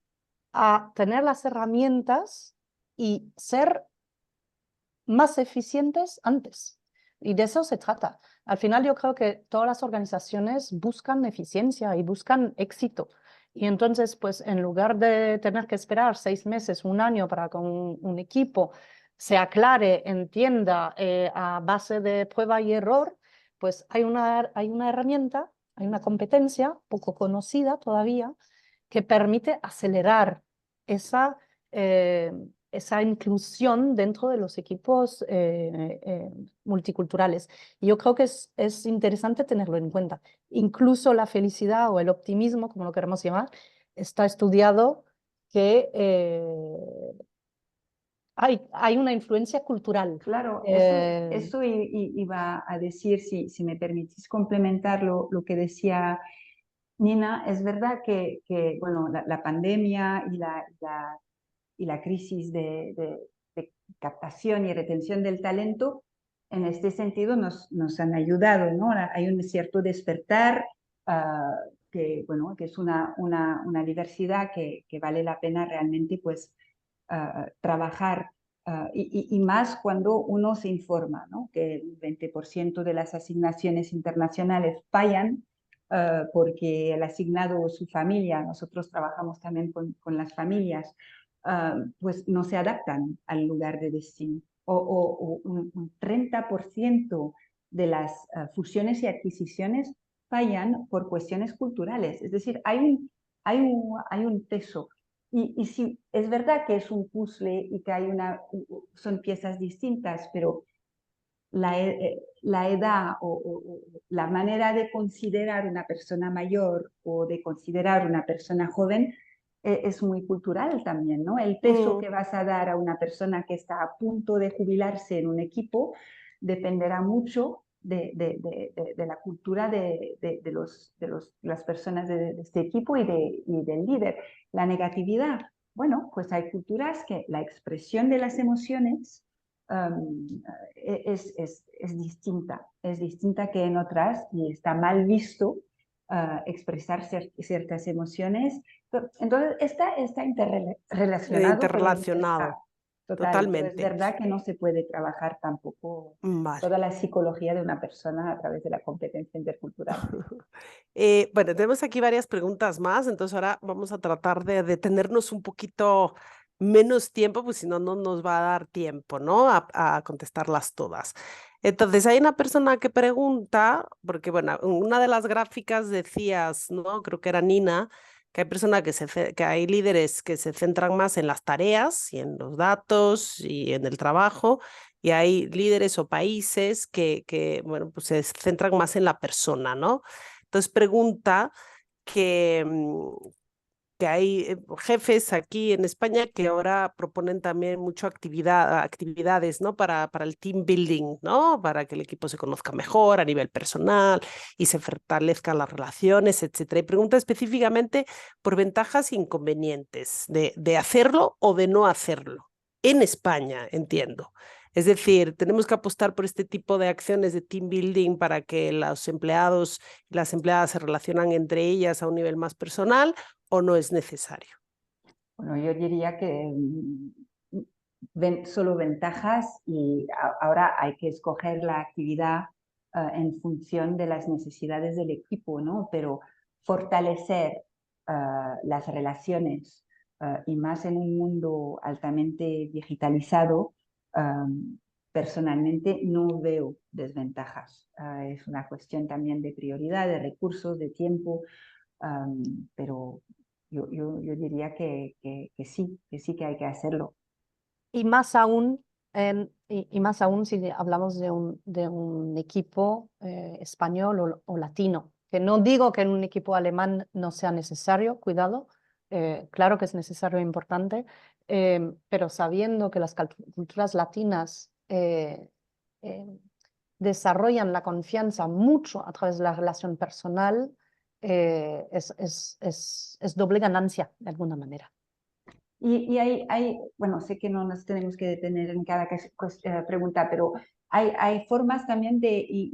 a tener las herramientas y ser más eficientes antes. Y de eso se trata. Al final yo creo que todas las organizaciones buscan eficiencia y buscan éxito. Y entonces, pues en lugar de tener que esperar 6 meses, un año para que un equipo se aclare, entienda a base de prueba y error, pues hay una herramienta, hay una competencia poco conocida todavía que permite acelerar esa esa inclusión dentro de los equipos multiculturales. Y yo creo que es interesante tenerlo en cuenta. Incluso la felicidad o el optimismo, como lo queremos llamar, está estudiado que hay una influencia cultural. Claro, eso iba a decir, si me permitís complementar lo que decía Nina. Es verdad que bueno, la pandemia y la crisis de captación y retención del talento, en este sentido nos han ayudado, ¿no? Hay un cierto despertar que, bueno, que es una diversidad que vale la pena realmente pues, trabajar. Y más cuando uno se informa, ¿no? Que el 20% de las asignaciones internacionales fallan porque el asignado o su familia, nosotros trabajamos también con las familias, pues no se adaptan al lugar de destino. O un 30% de las fusiones y adquisiciones fallan por cuestiones culturales. Es decir, hay un peso. Y sí, es verdad que es un puzzle y que son piezas distintas, pero la edad o la manera de considerar una persona mayor o de considerar una persona joven es muy cultural también, ¿no? El peso que vas a dar a una persona que está a punto de jubilarse en un equipo dependerá mucho de la cultura de las personas de este equipo y del líder. La negatividad, bueno, pues hay culturas que la expresión de las emociones es distinta que en otras y está mal visto expresar ciertas emociones. Entonces, está interrelacionado. Interrelacionado, totalmente. Pero es verdad que no se puede trabajar tampoco toda la psicología de una persona a través de la competencia intercultural. Bueno, tenemos aquí varias preguntas más, entonces ahora vamos a tratar de detenernos un poquito menos tiempo, pues si no, no nos va a dar tiempo, ¿no? A contestarlas todas. Entonces, hay una persona que pregunta, porque bueno, una de las gráficas decías, ¿no? Creo que era Nina, que hay personas que hay líderes que se centran más en las tareas y en los datos y en el trabajo, y hay líderes o países que bueno, pues se centran más en la persona, ¿no? Entonces pregunta que que hay jefes aquí en España que ahora proponen también mucho actividades, ¿no? Para el team building, ¿no? Para que el equipo se conozca mejor a nivel personal y se fortalezcan las relaciones, etcétera. Y pregunta específicamente por ventajas e inconvenientes de hacerlo o de no hacerlo. En España, entiendo. Es decir, tenemos que apostar por este tipo de acciones de team building para que los empleados y las empleadas se relacionan entre ellas a un nivel más personal, ¿o no es necesario? Bueno, yo diría que solo ventajas y ahora hay que escoger la actividad en función de las necesidades del equipo, ¿no? Pero fortalecer las relaciones y más en un mundo altamente digitalizado, personalmente no veo desventajas. Es una cuestión también de prioridad, de recursos, de tiempo, pero yo diría que sí que hay que hacerlo. Y más aún, y más aún si hablamos de un equipo español o latino, que no digo que en un equipo alemán no sea necesario, cuidado, claro que es necesario e importante, pero sabiendo que las culturas latinas eh, desarrollan la confianza mucho a través de la relación personal, es doble ganancia de alguna manera. Y bueno, sé que no nos tenemos que detener en cada pregunta, pero hay formas también de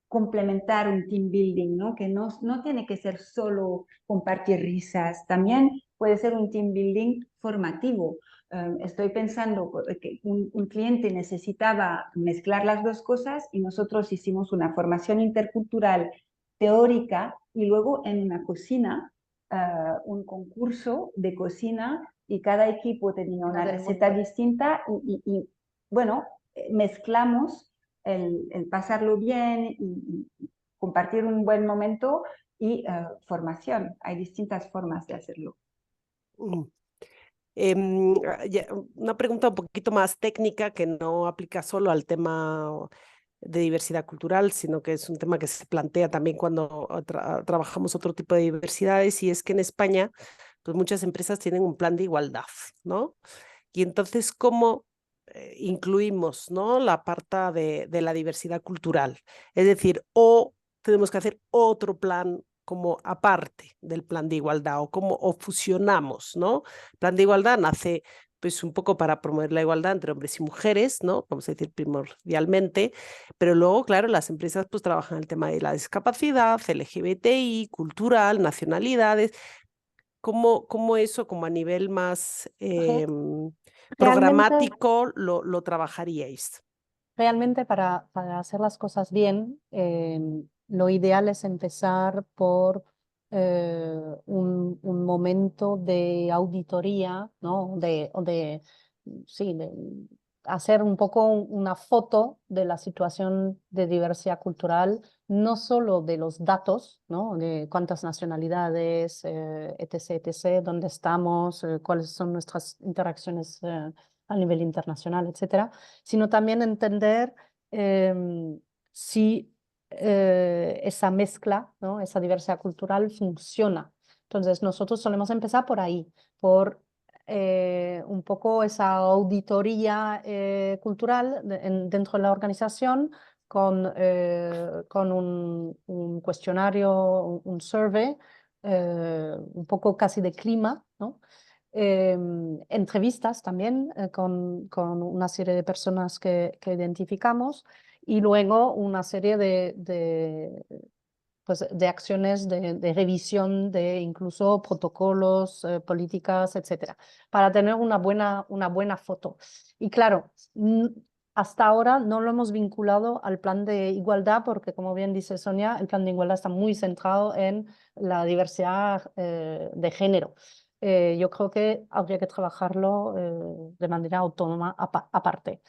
complementar un team building, ¿no? Que no tiene que ser solo compartir risas, también puede ser un team building formativo. Estoy pensando que un cliente necesitaba mezclar las dos cosas y nosotros hicimos una formación intercultural teórica y luego en una cocina, un concurso de cocina y cada equipo tenía una receta distinta y bueno, mezclamos el pasarlo bien y compartir un buen momento y formación. Hay distintas formas de hacerlo. Una pregunta un poquito más técnica que no aplica solo al tema de diversidad cultural, sino que es un tema que se plantea también cuando trabajamos otro tipo de diversidades, y es que en España pues muchas empresas tienen un plan de igualdad, ¿no? Y entonces, ¿cómo incluimos, ¿no? La parte de la diversidad cultural? Es decir, o tenemos que hacer otro plan como aparte del plan de igualdad, o fusionamos, ¿no? El plan de igualdad nace pues un poco para promover la igualdad entre hombres y mujeres, ¿no? Vamos a decir primordialmente, pero luego, claro, las empresas pues trabajan el tema de la discapacidad, LGBTI, cultural, nacionalidades. ¿Cómo eso, como a nivel más Realmente, programático, lo trabajaríais? realmente para hacer las cosas bien, lo ideal es empezar por un momento de auditoría, ¿no? Sí, de hacer un poco una foto de la situación de diversidad cultural, no solo de los datos, ¿no? De cuántas nacionalidades, etc., etc., dónde estamos, cuáles son nuestras interacciones a nivel internacional, etcétera, sino también entender si esa mezcla, ¿no? Esa diversidad cultural funciona. Entonces, nosotros solemos empezar por ahí, por un poco esa auditoría cultural dentro de la organización con un cuestionario, un survey, un poco casi de clima, ¿no? Entrevistas también con una serie de personas que identificamos y luego una serie pues, de acciones de revisión de incluso protocolos, políticas, etcétera, para tener una buena foto. Y claro, hasta ahora no lo hemos vinculado al plan de igualdad porque, como bien dice Sonia, el plan de igualdad está muy centrado en la diversidad de género. Yo creo que habría que trabajarlo de manera autónoma aparte.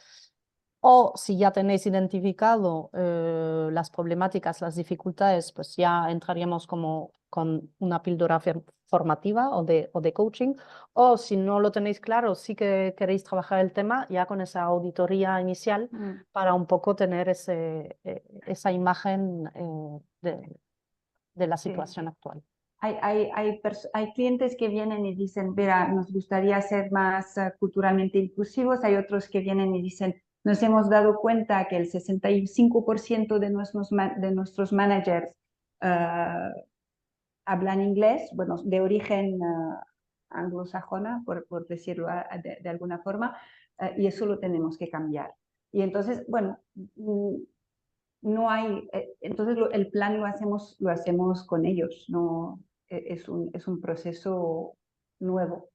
O si ya tenéis identificado las problemáticas, las dificultades, pues ya entraríamos como con una píldora formativa o de coaching. O si no lo tenéis claro, sí que queréis trabajar el tema ya con esa auditoría inicial para un poco tener esa imagen de la situación actual. hay clientes que vienen y dicen, mira, nos gustaría ser más culturalmente inclusivos. Hay otros que vienen y dicen, nos hemos dado cuenta que el 65% de nuestros managers hablan inglés, bueno, de origen anglosajona, por decirlo de alguna forma, y eso lo tenemos que cambiar. Y entonces, bueno, no hay, entonces el plan lo hacemos con ellos, no es un proceso nuevo.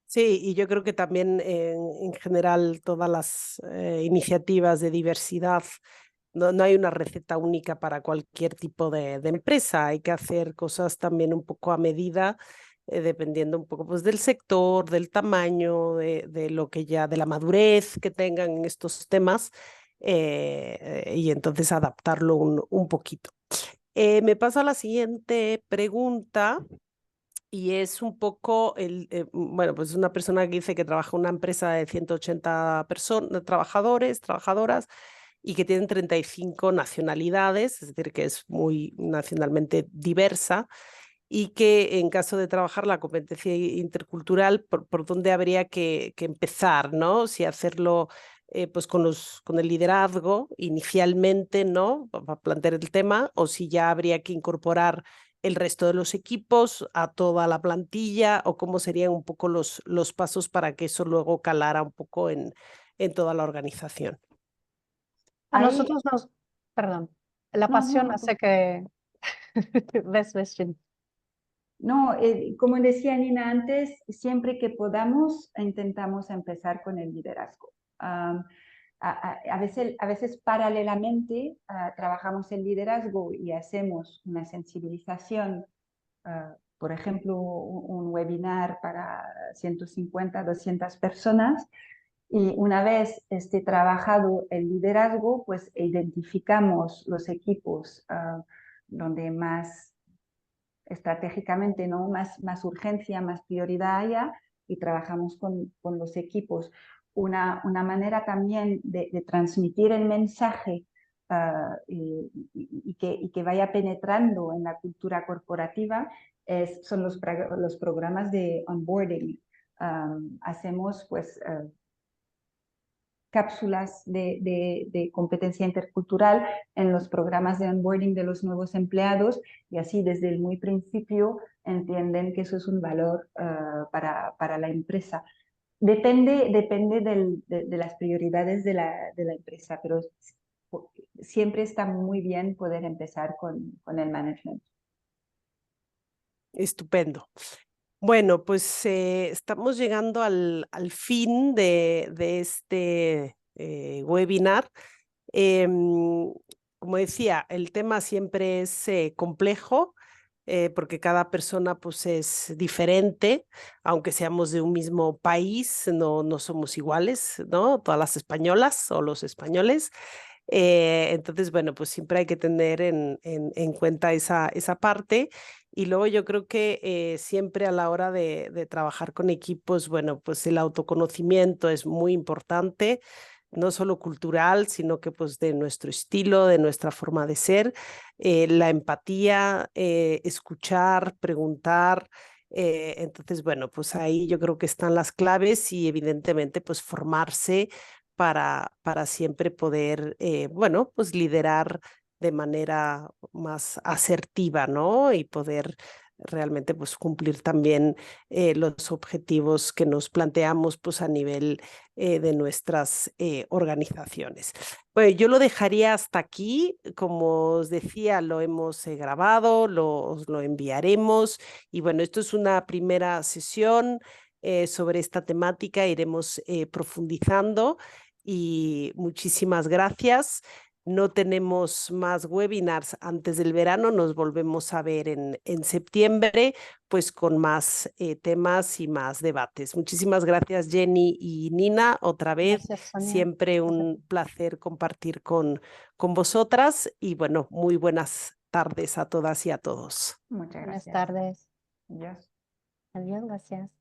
Sí, y yo creo que también en general todas las iniciativas de diversidad, no hay una receta única para cualquier tipo de empresa, hay que hacer cosas también un poco a medida, dependiendo un poco pues, del sector, del tamaño, de lo que ya, de la madurez que tengan en estos temas, y entonces adaptarlo un poquito. Me paso a la siguiente pregunta. Y es un poco, bueno, pues es una persona que dice que trabaja en una empresa de 180 trabajadores, trabajadoras, y que tienen 35 nacionalidades, es decir, que es muy nacionalmente diversa, y que en caso de trabajar la competencia intercultural, por dónde habría que empezar, ¿no? Si hacerlo pues con el liderazgo inicialmente, ¿no? Para plantear el tema, o si ya habría que incorporar el resto de los equipos a toda la plantilla, o cómo serían un poco los pasos para que eso luego calara un poco en toda la organización. A Ahí, nosotros nos, perdón, la no, pasión no, hace que... ves, Jenny. no, como decía Nina antes, siempre que podamos intentamos empezar con el liderazgo. A veces paralelamente trabajamos el liderazgo y hacemos una sensibilización, por ejemplo, un webinar para 150, 200 personas, y una vez esté trabajado el liderazgo, pues identificamos los equipos donde más estratégicamente, ¿no? Más urgencia, más prioridad haya, y trabajamos con los equipos. Una manera también de transmitir el mensaje y que vaya penetrando en la cultura corporativa son los programas de onboarding. Hacemos pues cápsulas de competencia intercultural en los programas de onboarding de los nuevos empleados, y así desde el muy principio entienden que eso es un valor para la empresa. Depende de las prioridades de la empresa, pero siempre está muy bien poder empezar con el management. Estupendo. Bueno, pues estamos llegando al fin de este webinar. Como decía, el tema siempre es complejo, porque cada persona pues, es diferente, aunque seamos de un mismo país, no somos iguales, ¿no? Todas las españolas o los españoles. Entonces, bueno, pues siempre hay que tener en cuenta esa parte. Y luego yo creo que siempre a la hora de trabajar con equipos, bueno, pues el autoconocimiento es muy importante, no solo cultural, sino que pues de nuestro estilo, de nuestra forma de ser, la empatía, escuchar, preguntar. Entonces, bueno, pues ahí yo creo que están las claves y evidentemente pues formarse para siempre poder, bueno, pues liderar de manera más asertiva, ¿no? Y poder realmente pues cumplir también los objetivos que nos planteamos pues a nivel de nuestras organizaciones. Bueno, yo lo dejaría hasta aquí. Como os decía, lo hemos grabado, os lo enviaremos, y bueno, esto es una primera sesión sobre esta temática, iremos profundizando, y muchísimas gracias. No tenemos más webinars antes del verano, nos volvemos a ver en septiembre, pues con más temas y más debates. Muchísimas gracias, Jenny y Nina, otra vez. Gracias, Sonia. Siempre un placer compartir con vosotras, y bueno, muy buenas tardes a todas y a todos. Muchas Buenas gracias. tardes. Adiós. Adiós, gracias.